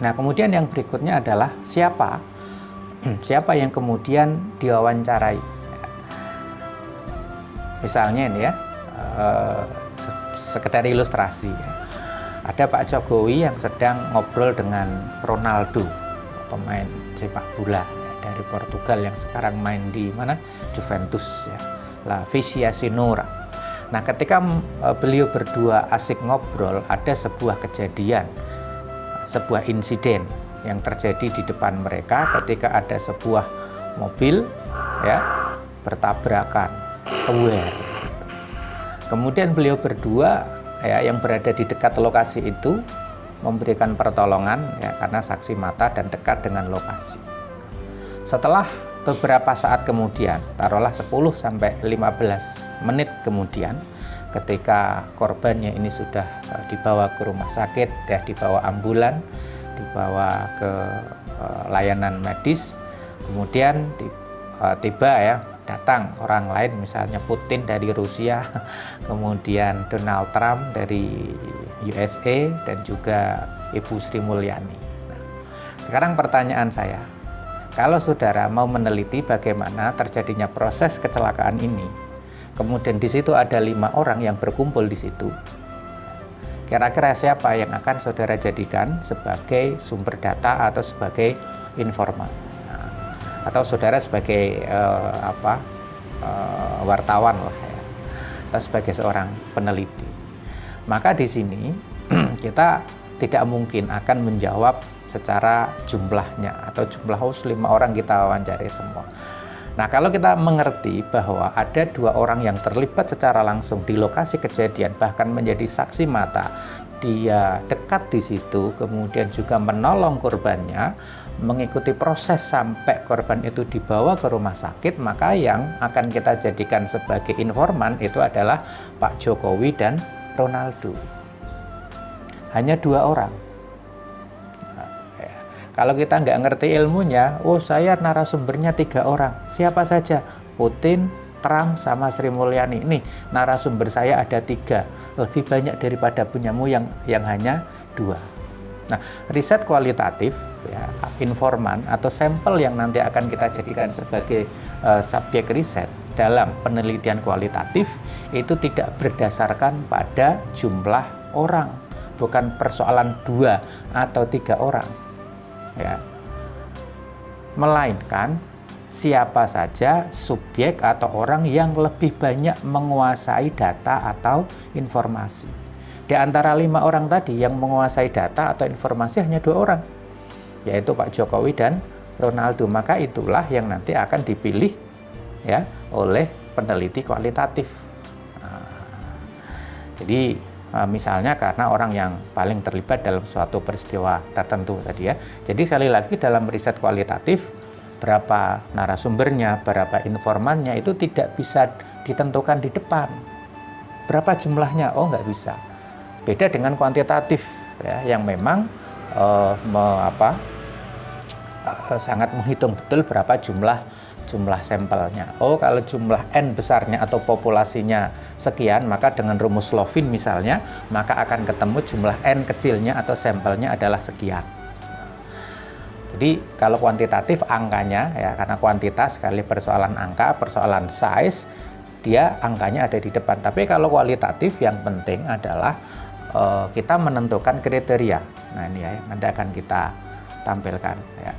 Nah, kemudian yang berikutnya adalah siapa yang kemudian diwawancarai. Misalnya ini ya, sekedar ilustrasi ya. Ada Pak Jokowi yang sedang ngobrol dengan Ronaldo, pemain sepak bola dari Portugal yang sekarang main di mana? Juventus ya, La Vicenza. Nah, ketika beliau berdua asik ngobrol, ada sebuah kejadian, sebuah insiden yang terjadi di depan mereka ketika ada sebuah mobil ya bertabrakan, aware. Kemudian beliau berdua ya yang berada di dekat lokasi itu memberikan pertolongan ya karena saksi mata dan dekat dengan lokasi. Setelah beberapa saat kemudian, taruhlah 10 sampai 15 menit kemudian, ketika korbannya ini sudah dibawa ke rumah sakit, ya dibawa ambulan, dibawa ke layanan medis, kemudian tiba ya datang orang lain, misalnya Putin dari Rusia, kemudian Donald Trump dari USA, dan juga Ibu Sri Mulyani. Nah, sekarang pertanyaan saya, kalau saudara mau meneliti bagaimana terjadinya proses kecelakaan ini, kemudian di situ ada 5 orang yang berkumpul di situ, kira-kira siapa yang akan saudara jadikan sebagai sumber data atau sebagai informan? Atau saudara sebagai wartawan lah ya, atau sebagai seorang peneliti. Maka di sini kita tidak mungkin akan menjawab secara jumlahnya atau jumlah 5 orang kita wawancari semua. Nah, kalau kita mengerti bahwa ada 2 orang yang terlibat secara langsung di lokasi kejadian, bahkan menjadi saksi mata, dia dekat di situ, kemudian juga menolong korbannya, mengikuti proses sampai korban itu dibawa ke rumah sakit, maka yang akan kita jadikan sebagai informan itu adalah Pak Jokowi dan Ronaldo. Hanya 2 orang. Kalau kita nggak ngerti ilmunya, saya narasumbernya 3 orang. Siapa saja? Putin, Trump, sama Sri Mulyani. Nih, narasumber saya ada 3. Lebih banyak daripada punyamu yang hanya 2. Nah, riset kualitatif, ya, informan atau sampel yang nanti akan kita jadikan sebagai subjek riset dalam penelitian kualitatif itu tidak berdasarkan pada jumlah orang, bukan persoalan 2 atau 3 orang. Ya, melainkan siapa saja subjek atau orang yang lebih banyak menguasai data atau informasi. Di antara 5 orang tadi yang menguasai data atau informasi hanya 2 orang, yaitu Pak Jokowi dan Ronaldo. Maka itulah yang nanti akan dipilih ya oleh peneliti kualitatif. Jadi misalnya karena orang yang paling terlibat dalam suatu peristiwa tertentu tadi ya. Jadi sekali lagi dalam riset kualitatif, berapa narasumbernya, berapa informannya itu tidak bisa ditentukan di depan. Berapa jumlahnya? Nggak bisa. Beda dengan kuantitatif ya, yang memang sangat menghitung betul berapa jumlah sampelnya. Kalau jumlah N besarnya atau populasinya sekian, maka dengan rumus Lovin misalnya, maka akan ketemu jumlah N kecilnya atau sampelnya adalah sekian. Jadi kalau kuantitatif angkanya ya, karena kuantitas sekali persoalan angka, persoalan size, dia angkanya ada di depan. Tapi kalau kualitatif yang penting adalah kita menentukan kriteria. Nah, ini ya nanti akan kita tampilkan ya.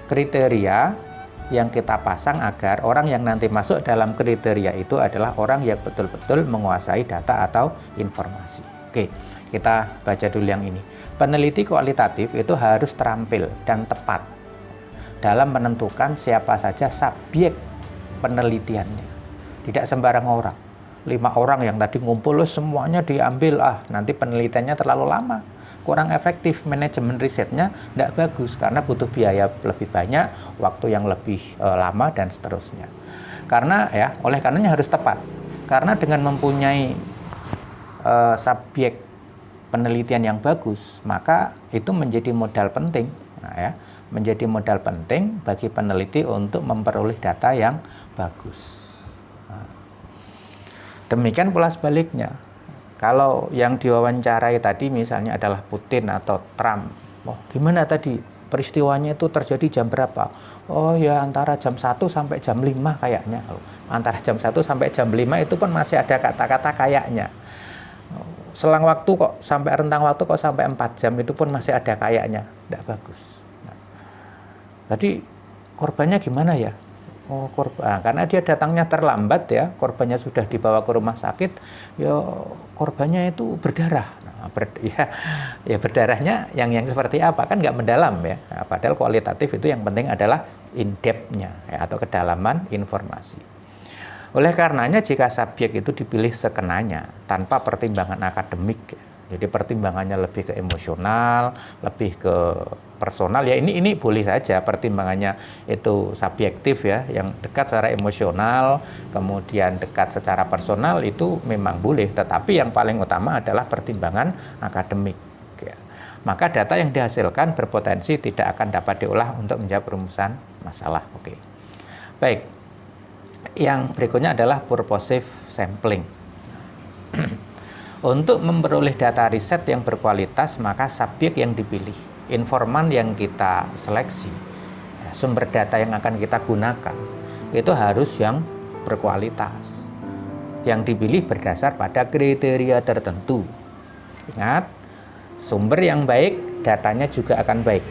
Kriteria yang kita pasang agar orang yang nanti masuk dalam kriteria itu adalah orang yang betul-betul menguasai data atau informasi. Oke, kita baca dulu yang ini. Peneliti kualitatif itu harus terampil dan tepat dalam menentukan siapa saja subjek penelitiannya. Tidak sembarang orang. 5 orang yang tadi ngumpul semuanya diambil, nanti penelitiannya terlalu lama, kurang efektif, manajemen risetnya tidak bagus karena butuh biaya lebih banyak, waktu yang lebih lama dan seterusnya. Karena ya, oleh karenanya harus tepat. Karena dengan mempunyai subjek penelitian yang bagus, maka itu menjadi modal penting. Nah, ya, menjadi modal penting bagi peneliti untuk memperoleh data yang bagus. Demikian pula sebaliknya. Kalau yang diwawancarai tadi misalnya adalah Putin atau Trump, Oh, gimana tadi peristiwanya itu terjadi jam berapa? Oh ya antara jam 1 sampai jam 5 kayaknya. Antara jam 1 sampai jam 5 itu pun masih ada kata-kata kayaknya. Selang waktu kok sampai rentang waktu kok sampai 4 jam itu pun masih ada kayaknya. Tidak bagus. Nah, tadi korbannya gimana ya? Oh korban, karena dia datangnya terlambat ya, korbannya sudah dibawa ke rumah sakit, ya korbannya itu berdarah. Nah, ya berdarahnya yang seperti apa kan nggak mendalam ya. Nah, padahal kualitatif itu yang penting adalah in depth-nya ya, atau kedalaman informasi. Oleh karenanya jika subjek itu dipilih sekenanya tanpa pertimbangan akademik, ya, jadi pertimbangannya lebih ke emosional, lebih ke personal ya ini boleh saja pertimbangannya itu subjektif ya, yang dekat secara emosional, kemudian dekat secara personal itu memang boleh, tetapi yang paling utama adalah pertimbangan akademik. Ya. Maka data yang dihasilkan berpotensi tidak akan dapat diolah untuk menjawab perumusan masalah. Oke. Baik. Yang berikutnya adalah purposive sampling. Untuk memperoleh data riset yang berkualitas, maka subjek yang dipilih, informan yang kita seleksi, sumber data yang akan kita gunakan, itu harus yang berkualitas. Yang dipilih berdasar pada kriteria tertentu. Ingat, sumber yang baik, datanya juga akan baik.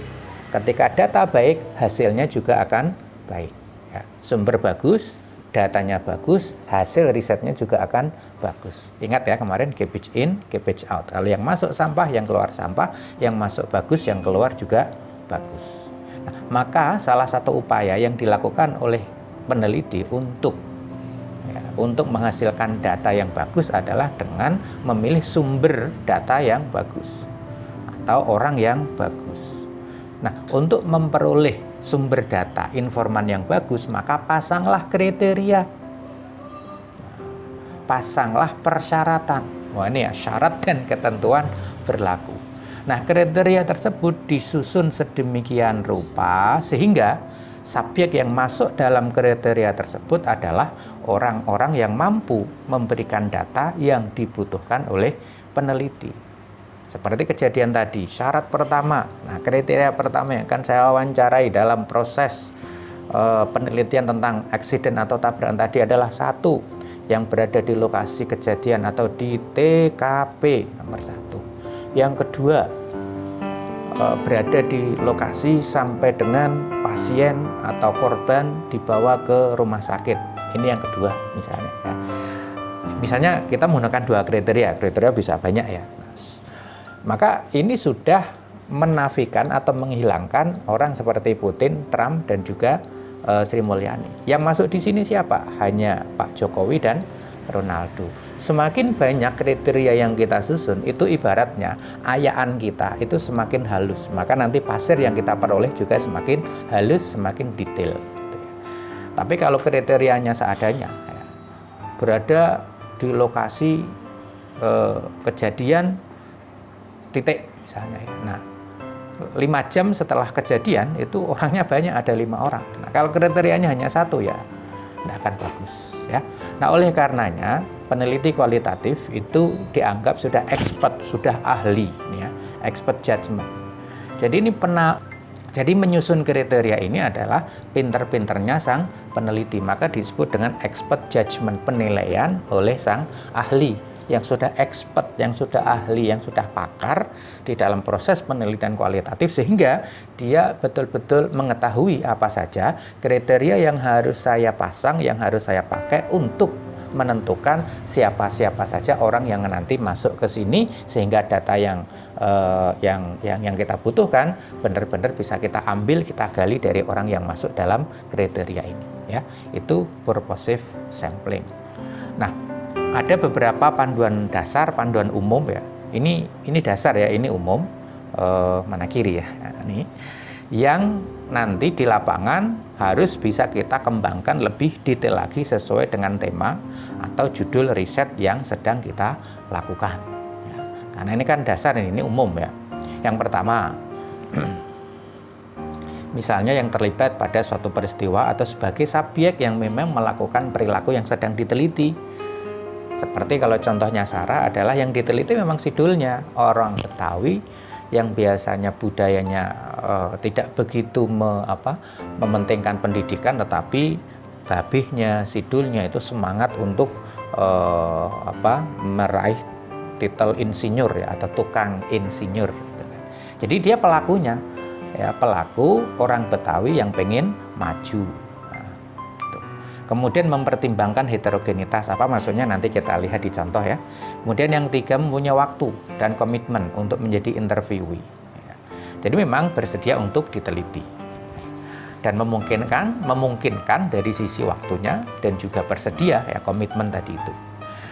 Ketika data baik, hasilnya juga akan baik. Ya, sumber bagus, datanya bagus, hasil risetnya juga akan bagus. Ingat ya kemarin cabbage in, cabbage out. Kalau yang masuk sampah, yang keluar sampah, yang masuk bagus, yang keluar juga bagus. Nah, maka salah satu upaya yang dilakukan oleh peneliti untuk menghasilkan data yang bagus adalah dengan memilih sumber data yang bagus atau orang yang bagus. Nah, untuk memperoleh sumber data, informan yang bagus, maka pasanglah kriteria, pasanglah persyaratan. Wah ini ya, syarat dan ketentuan berlaku. Nah, kriteria tersebut disusun sedemikian rupa sehingga subjek yang masuk dalam kriteria tersebut adalah orang-orang yang mampu memberikan data yang dibutuhkan oleh peneliti. Seperti kejadian tadi, syarat pertama, nah kriteria pertama yang akan saya wawancarai dalam proses penelitian tentang eksiden atau tabrakan tadi adalah satu, yang berada di lokasi kejadian atau di TKP nomor 1. Yang kedua, berada di lokasi sampai dengan pasien atau korban dibawa ke rumah sakit. Ini yang kedua misalnya. Ya. Misalnya kita menggunakan 2 kriteria bisa banyak ya. Maka ini sudah menafikan atau menghilangkan orang seperti Putin, Trump, dan juga Sri Mulyani. Yang masuk di sini siapa? Hanya Pak Jokowi dan Ronaldo. Semakin banyak kriteria yang kita susun, itu ibaratnya ayaan kita itu semakin halus. Maka nanti pasir yang kita peroleh juga semakin halus, semakin detail. Tapi kalau kriterianya seadanya, ya, berada di lokasi kejadian titik misalnya ya. Nah, 5 jam setelah kejadian itu orangnya banyak, ada 5 orang. Nah, kalau kriterianya hanya 1 ya tidak akan bagus ya. Nah, oleh karenanya peneliti kualitatif itu dianggap sudah expert, sudah ahli ya, expert judgment. Jadi menyusun kriteria ini adalah pinter-pinternya sang peneliti, maka disebut dengan expert judgment, penilaian oleh sang ahli yang sudah expert, yang sudah ahli, yang sudah pakar di dalam proses penelitian kualitatif, sehingga dia betul-betul mengetahui apa saja kriteria yang harus saya pasang, yang harus saya pakai untuk menentukan siapa-siapa saja orang yang nanti masuk ke sini, sehingga data yang kita butuhkan benar-benar bisa kita ambil, kita gali dari orang yang masuk dalam kriteria ini ya. Itu purposive sampling. Nah, ada beberapa panduan dasar, panduan umum ya. Ini dasar ya, ini umum. Mana kiri ya? Ini yang nanti di lapangan harus bisa kita kembangkan lebih detail lagi sesuai dengan tema atau judul riset yang sedang kita lakukan. Ya, karena ini kan dasar, ini umum ya. Yang pertama, misalnya yang terlibat pada suatu peristiwa atau sebagai subjek yang memang melakukan perilaku yang sedang diteliti. Seperti kalau contohnya Sarah adalah yang diteliti memang sidulnya orang Betawi yang biasanya budayanya tidak begitu mementingkan pendidikan, tetapi babihnya, sidulnya itu semangat untuk meraih titel insinyur ya, atau tukang insinyur gitu kan. Jadi dia pelakunya ya, pelaku orang Betawi yang pengen maju. Nah, gitu. Kemudian mempertimbangkan heterogenitas, apa maksudnya nanti kita lihat di contoh ya. Kemudian yang ketiga, mempunyai waktu dan komitmen untuk menjadi interviewee ya. Jadi memang bersedia untuk diteliti dan memungkinkan dari sisi waktunya, dan juga bersedia ya, komitmen tadi itu.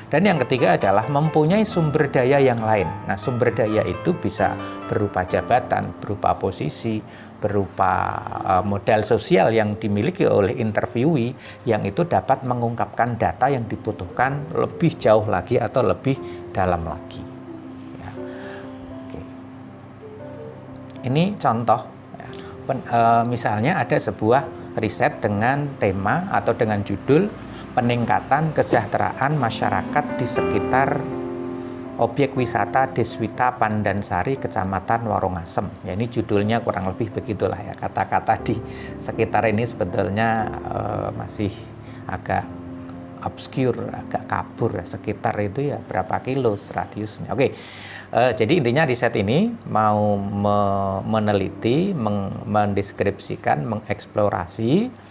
Dan yang ketiga adalah mempunyai sumber daya yang lain. Nah, sumber daya itu bisa berupa jabatan, berupa posisi, berupa modal sosial yang dimiliki oleh interviewee, yang itu dapat mengungkapkan data yang dibutuhkan lebih jauh lagi atau lebih dalam lagi. Ya. Oke. Ini contoh. Ya. Misalnya ada sebuah riset dengan tema atau dengan judul peningkatan kesejahteraan masyarakat di sekitar objek wisata Deswita Pandansari, Kecamatan Warongasem. Ya, ini judulnya kurang lebih begitulah ya. Kata-kata di sekitar ini sebetulnya masih agak obscure, agak kabur ya. Sekitar itu ya berapa kilo radiusnya. Oke. Jadi intinya riset ini mau meneliti, mendeskripsikan, mengeksplorasi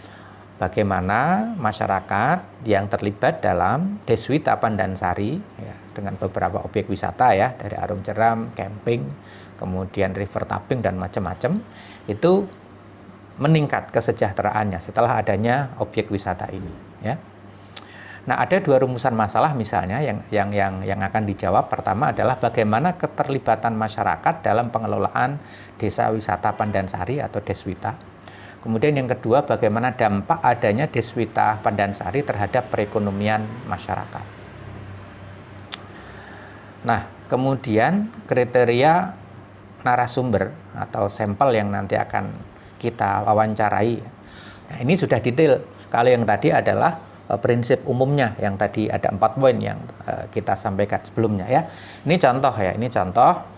bagaimana masyarakat yang terlibat dalam Deswita Pandansari ya, dengan beberapa objek wisata ya, dari Arum Jeram, camping, kemudian river tubing dan macam-macam, itu meningkat kesejahteraannya setelah adanya objek wisata ini ya. Nah, ada dua rumusan masalah misalnya yang akan dijawab. Pertama adalah bagaimana keterlibatan masyarakat dalam pengelolaan Desa Wisata Pandansari atau Deswita. Kemudian yang kedua, bagaimana dampak adanya Deswita Pandansari terhadap perekonomian masyarakat. Nah, kemudian kriteria narasumber atau sampel yang nanti akan kita wawancarai. Nah, ini sudah detail. Kalau yang tadi adalah prinsip umumnya, yang tadi ada 4 poin yang kita sampaikan sebelumnya ya. Ini contoh ya, ini contoh.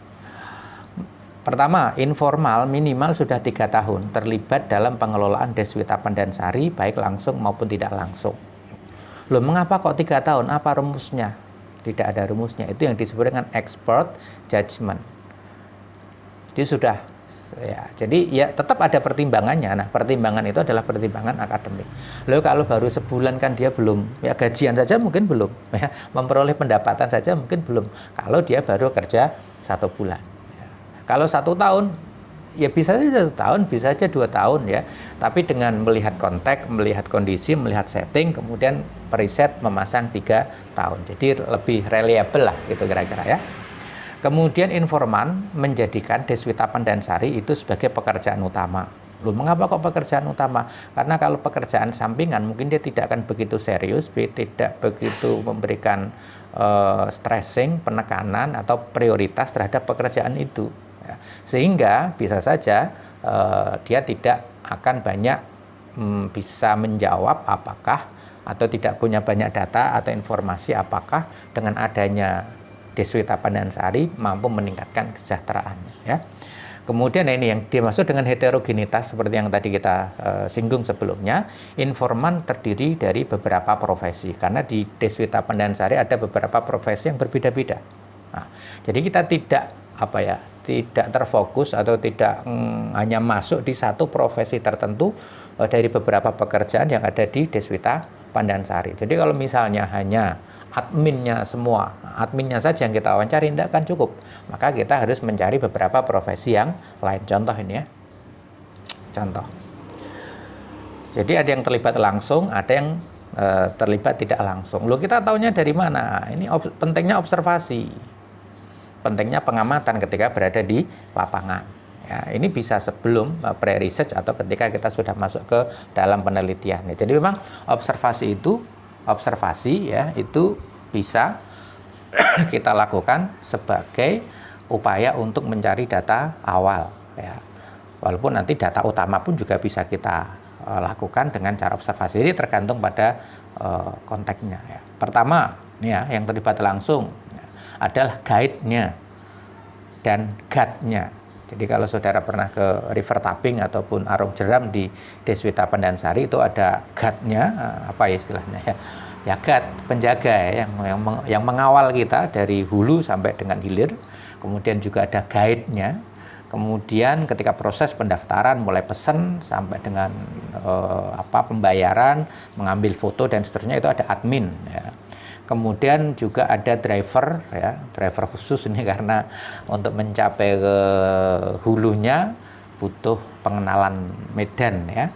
Pertama, informal minimal sudah 3 tahun terlibat dalam pengelolaan Deswita Pandansari, baik langsung maupun tidak langsung. Loh, mengapa kok 3 tahun? Apa rumusnya? Tidak ada rumusnya. Itu yang disebut dengan expert judgment. Dia sudah ya, jadi ya tetap ada pertimbangannya. Nah, pertimbangan itu adalah pertimbangan akademik. Lalu kalau baru sebulan kan dia belum, ya gajian saja mungkin belum, ya, memperoleh pendapatan saja mungkin belum. Kalau dia baru kerja 1 bulan. Ya. Kalau 1 tahun, ya bisa saja 1 tahun, bisa saja 2 tahun ya. Tapi dengan melihat konteks, melihat kondisi, melihat setting, kemudian periset memasang 3 tahun. Jadi lebih reliable lah gitu kira-kira ya. Kemudian informan menjadikan Deswita Pandansari itu sebagai pekerjaan utama. Loh, mengapa kok pekerjaan utama? Karena kalau pekerjaan sampingan mungkin dia tidak akan begitu serius, tidak begitu memberikan stressing, penekanan atau prioritas terhadap pekerjaan itu. Ya. Sehingga bisa saja dia tidak akan banyak bisa menjawab apakah atau tidak punya banyak data atau informasi apakah dengan adanya Deswita Pandansari mampu meningkatkan kesejahteraannya ya. Kemudian ini yang dimaksud dengan heterogenitas seperti yang tadi kita singgung sebelumnya. Informan terdiri dari beberapa profesi karena di Deswita Pandansari ada beberapa profesi yang berbeda-beda. Nah, jadi kita tidak tidak terfokus atau tidak hanya masuk di satu profesi tertentu dari beberapa pekerjaan yang ada di Deswita Pandansari. Jadi kalau misalnya hanya adminnya saja yang kita wawancari, tidak akan cukup. Maka kita harus mencari beberapa profesi yang lain. Contoh ini ya. Contoh. Jadi ada yang terlibat langsung, ada yang terlibat tidak langsung. Loh, kita taunya dari mana? Ini pentingnya observasi. Pentingnya pengamatan ketika berada di lapangan. Ya, ini bisa sebelum pre-research atau ketika kita sudah masuk ke dalam penelitian. Jadi memang observasi ya itu bisa kita lakukan sebagai upaya untuk mencari data awal ya. Walaupun nanti data utama pun juga bisa kita lakukan dengan cara observasi. Jadi tergantung pada konteksnya ya. Pertama nih ya, yang terlibat langsung ya, adalah guide-nya. dan guide-nya. Jadi kalau saudara pernah ke river tapping ataupun arung jeram di Deswita Pandansari, itu ada guide-nya, apa ya istilahnya ya? Ya guide, penjaga ya, yang mengawal kita dari hulu sampai dengan hilir. Kemudian juga ada guide-nya. Kemudian ketika proses pendaftaran mulai pesan sampai dengan pembayaran, mengambil foto dan seterusnya, itu ada admin ya. Kemudian juga ada driver ya, driver khusus ini karena untuk mencapai ke hulunya butuh pengenalan medan ya.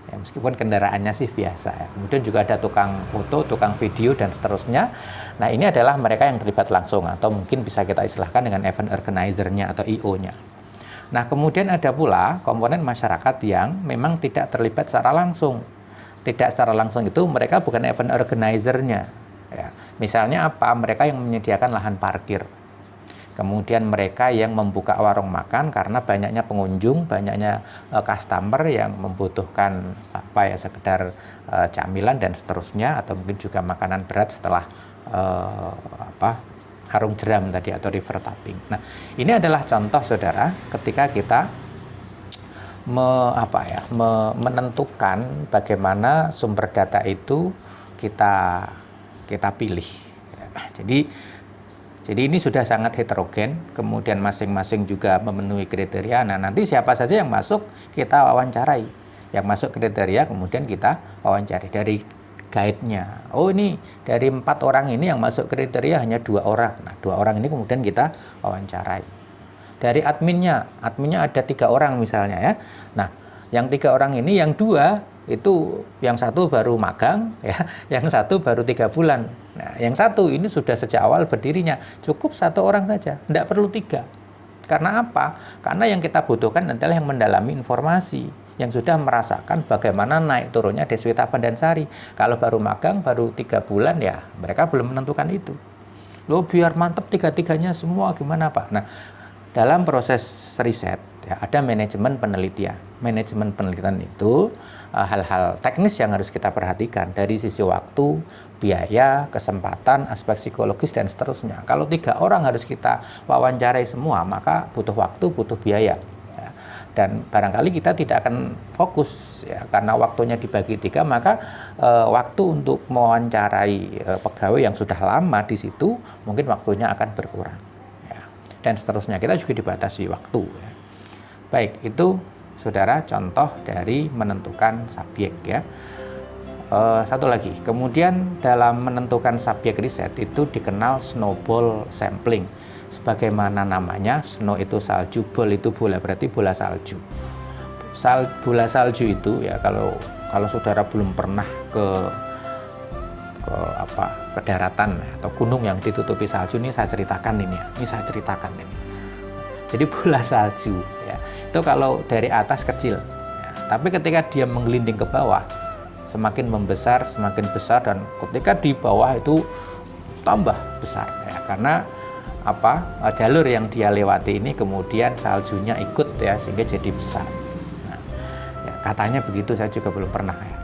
Ya, meskipun kendaraannya sih biasa ya. Kemudian juga ada tukang foto, tukang video dan seterusnya. Nah, ini adalah mereka yang terlibat langsung atau mungkin bisa kita istilahkan dengan event organizer-nya atau IO-nya. Nah, kemudian ada pula komponen masyarakat yang memang tidak terlibat secara langsung. Tidak secara langsung itu mereka bukan event organizer-nya. Ya, misalnya apa? Mereka yang menyediakan lahan parkir. Kemudian mereka yang membuka warung makan karena banyaknya pengunjung, banyaknya customer yang membutuhkan sekedar camilan dan seterusnya, atau mungkin juga makanan berat setelah arung jeram tadi atau river tapping. Nah, ini adalah contoh saudara ketika kita menentukan bagaimana sumber data itu kita pilih. Jadi ini sudah sangat heterogen, kemudian masing-masing juga memenuhi kriteria. Nah, nanti siapa saja yang masuk kita wawancarai. Yang masuk kriteria kemudian kita wawancarai dari guide-nya. Oh, ini dari 4 orang ini yang masuk kriteria hanya 2 orang. Nah, 2 orang ini kemudian kita wawancarai. Dari adminnya ada 3 orang misalnya ya. Nah, yang 3 orang ini yang 2 itu yang 1 baru magang ya, yang 1 baru 3 bulan. Nah, yang 1 ini sudah sejak awal berdirinya, cukup 1 orang saja, tidak perlu 3. Karena apa? Karena yang kita butuhkan adalah yang mendalami informasi, yang sudah merasakan bagaimana naik turunnya Deswita Pandansari. Kalau baru magang, baru 3 bulan ya, mereka belum menentukan itu. Loh, biar mantep 3-3-nya semua gimana Pak? Nah, dalam proses riset ya, ada manajemen penelitian. Manajemen penelitian itu hal-hal teknis yang harus kita perhatikan dari sisi waktu, biaya, kesempatan, aspek psikologis dan seterusnya. Kalau 3 orang harus kita wawancarai semua, maka butuh waktu, butuh biaya. Ya. Dan barangkali kita tidak akan fokus ya, karena waktunya dibagi 3, maka waktu untuk mewawancarai pegawai yang sudah lama di situ mungkin waktunya akan berkurang. Ya. Dan seterusnya, kita juga dibatasi waktu. Ya. Baik, itu saudara contoh dari menentukan subjek ya. Satu lagi, kemudian dalam menentukan subjek riset itu dikenal snowball sampling. Sebagaimana namanya, snow itu salju, ball itu bola, berarti bola salju. Bola salju itu ya, kalau saudara belum pernah ke daratan atau gunung yang ditutupi salju, ini saya ceritakan ini. Jadi bola salju ya, itu kalau dari atas kecil ya, tapi ketika dia menggelinding ke bawah semakin membesar, semakin besar, dan ketika di bawah itu tambah besar ya, karena jalur yang dia lewati ini kemudian saljunya ikut ya, sehingga jadi besar. Nah, ya, katanya begitu, saya juga belum pernah ya.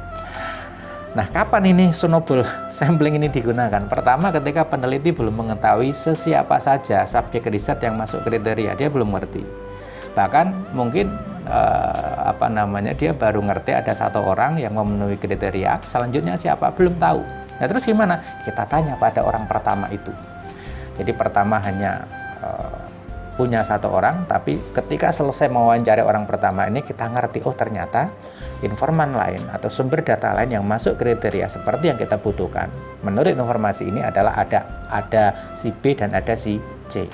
Nah, kapan ini snowball sampling ini digunakan? Pertama, ketika peneliti belum mengetahui sesiapa saja subjek riset yang masuk kriteria, dia belum ngerti. Bahkan mungkin dia baru ngerti ada 1 orang yang memenuhi kriteria, selanjutnya siapa? Belum tahu. Nah, terus gimana? Kita tanya pada orang pertama itu. Jadi pertama hanya punya 1 orang, tapi ketika selesai mewawancarai orang pertama ini, kita ngerti, oh ternyata informan lain atau sumber data lain yang masuk kriteria seperti yang kita butuhkan. Menurut informasi ini adalah ada si B dan ada si C.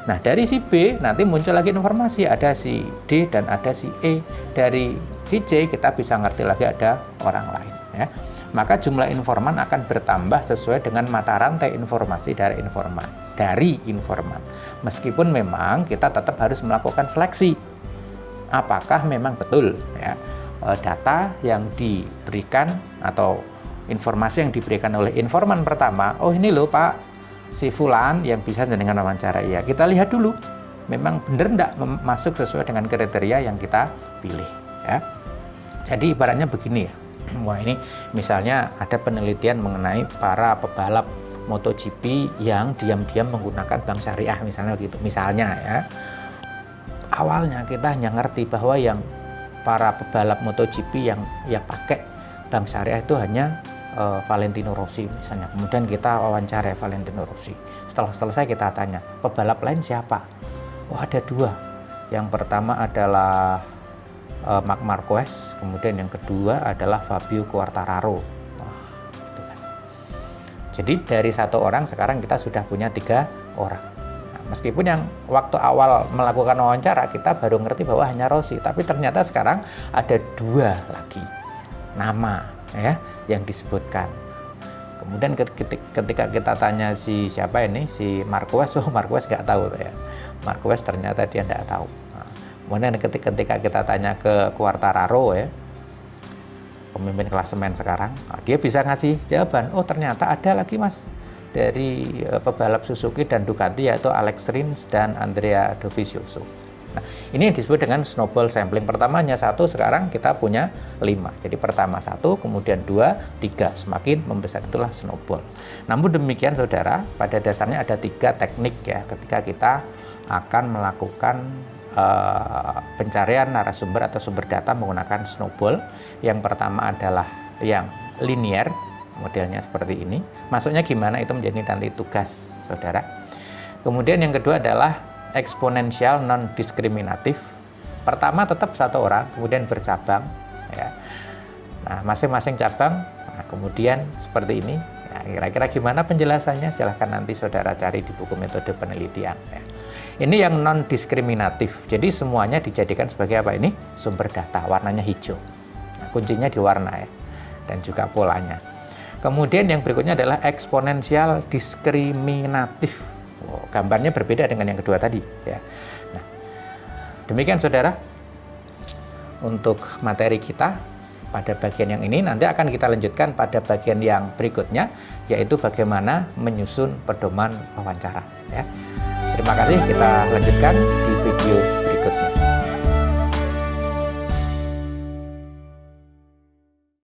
Nah, dari si B nanti muncul lagi informasi, ada si D dan ada si E. Dari si C kita bisa ngerti lagi ada orang lain ya. Maka jumlah informan akan bertambah sesuai dengan mata rantai informasi dari informan. Meskipun memang kita tetap harus melakukan seleksi. Apakah memang betul ya, data yang diberikan atau informasi yang diberikan oleh informan pertama, oh ini loh Pak, si Fulan yang bisa dengan wawancara, ya kita lihat dulu memang benar enggak masuk sesuai dengan kriteria yang kita pilih ya. Jadi ibaratnya begini ya, wah ini misalnya ada penelitian mengenai para pebalap MotoGP yang diam-diam menggunakan bank syariah misalnya gitu. Misalnya ya, awalnya kita hanya ngerti bahwa yang para pebalap MotoGP yang pakai bank syariah itu hanya Valentino Rossi misalnya. Kemudian kita wawancara Valentino Rossi. Setelah selesai kita tanya, pebalap lain siapa? Oh, ada 2. Yang pertama adalah Marc Marquez, kemudian yang kedua adalah Fabio Quartararo. Gitu kan. Jadi dari 1 orang sekarang kita sudah punya 3 orang. Nah, meskipun yang waktu awal melakukan wawancara kita baru ngerti bahwa hanya Rossi, tapi ternyata sekarang ada 2 lagi nama ya yang disebutkan. Kemudian ketika kita tanya si siapa ini, si Marquez, Marquez nggak tahu ya. Marquez ternyata dia nggak tahu. Kemudian ketika kita tanya ke Quartararo ya, pemimpin klasemen sekarang, dia bisa ngasih jawaban. Oh, ternyata ada lagi mas dari pebalap Suzuki dan Ducati, yaitu Alex Rins dan Andrea Dovizioso. Nah, ini yang disebut dengan snowball sampling. Pertamanya 1, sekarang kita punya 5. Jadi pertama 1, kemudian 2, 3. Semakin membesar itulah snowball. Namun demikian saudara, pada dasarnya ada 3 teknik ya ketika kita akan melakukan pencarian narasumber atau sumber data menggunakan snowball. Yang pertama adalah yang linear, modelnya seperti ini. Masuknya gimana itu menjadi nanti tugas saudara. Kemudian yang kedua adalah eksponensial non diskriminatif. Pertama tetap 1 orang, kemudian bercabang ya. Nah, masing-masing cabang kemudian seperti ini. Nah, kira-kira gimana penjelasannya? Silahkan nanti saudara cari di buku metode penelitian ya. Ini yang non diskriminatif. Jadi semuanya dijadikan sebagai apa ini? Sumber data, warnanya hijau. Nah, kuncinya di warna ya, dan juga polanya. Kemudian yang berikutnya adalah eksponensial diskriminatif. Oh, gambarnya berbeda dengan yang kedua tadi ya. Nah, demikian saudara untuk materi kita pada bagian yang ini. Nanti akan kita lanjutkan pada bagian yang berikutnya, yaitu bagaimana menyusun pedoman wawancara ya. Terima kasih, kita lanjutkan di video berikutnya.